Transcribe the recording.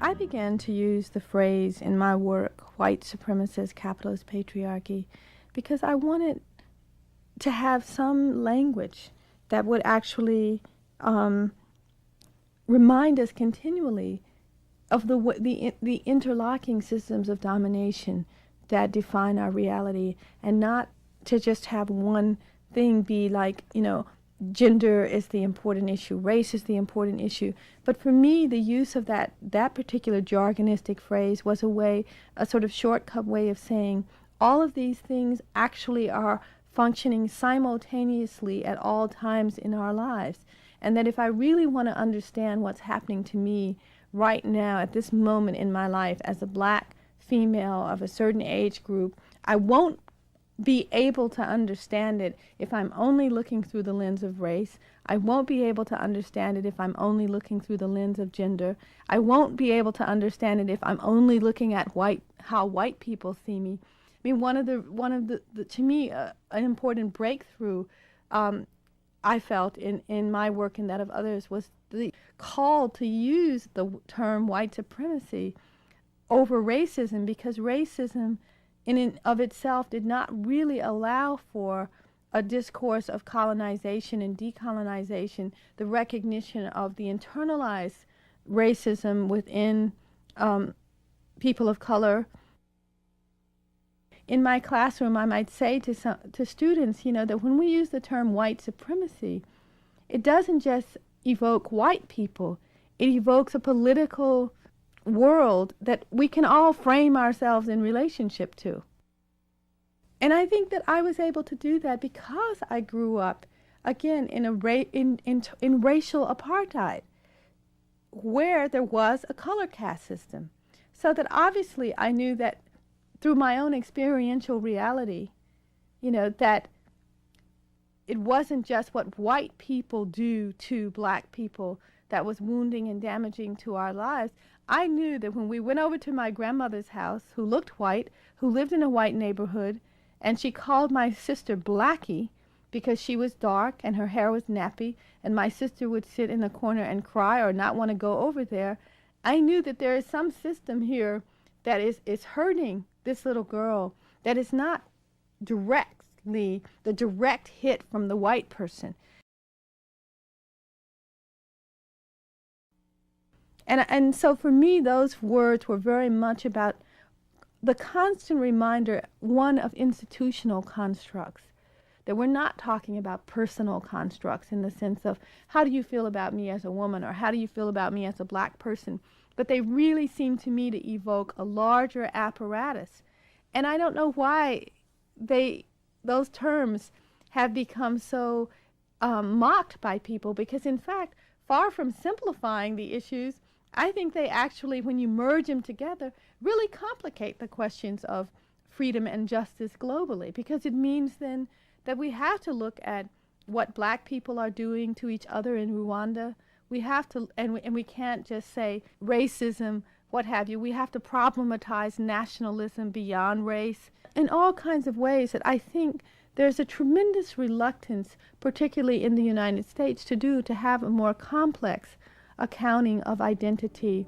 I began to use the phrase in my work, white supremacist capitalist patriarchy, because I wanted to have some language that would actually remind us continually of the interlocking systems of domination that define our reality, and not to just have one thing be like, gender is the important issue, race is the important issue. But for me, the use of that particular jargonistic phrase was a sort of shortcut way of saying all of these things actually are functioning simultaneously at all times in our lives. And that if I really want to understand what's happening to me right now at this moment in my life as a black female of a certain age group, I won't be able to understand it if I'm only looking through the lens of race. I won't be able to understand it if I'm only looking through the lens of gender. I won't be able to understand it if I'm only looking at how white people see me. I mean, one of the to me, an important breakthrough I felt in my work and that of others was the call to use the term white supremacy over racism, because racism in and of itself did not really allow for a discourse of colonization and decolonization, the recognition of the internalized racism within people of color. In my classroom, I might say to students, that when we use the term white supremacy, it doesn't just evoke white people, it evokes a political world that we can all frame ourselves in relationship to. And I think that I was able to do that because I grew up, again, in racial apartheid, where there was a color caste system. So that obviously I knew that through my own experiential reality, that it wasn't just what white people do to black people that was wounding and damaging to our lives. I knew that when we went over to my grandmother's house, who looked white, who lived in a white neighborhood, and she called my sister Blackie because she was dark and her hair was nappy, and my sister would sit in the corner and cry or not want to go over there, I knew that there is some system here that is hurting this little girl, that is not directly the direct hit from the white person. And so for me, those words were very much about the constant reminder, one, of institutional constructs, that we're not talking about personal constructs in the sense of how do you feel about me as a woman or how do you feel about me as a black person, but they really seem to me to evoke a larger apparatus. And I don't know why those terms have become so mocked by people, because in fact, far from simplifying the issues, I think they actually, when you merge them together, really complicate the questions of freedom and justice globally, because it means then that we have to look at what black people are doing to each other in Rwanda. We have to, and we can't just say racism, what have you. We have to problematize nationalism beyond race in all kinds of ways that I think there's a tremendous reluctance, particularly in the United States, to have a more complex accounting of identity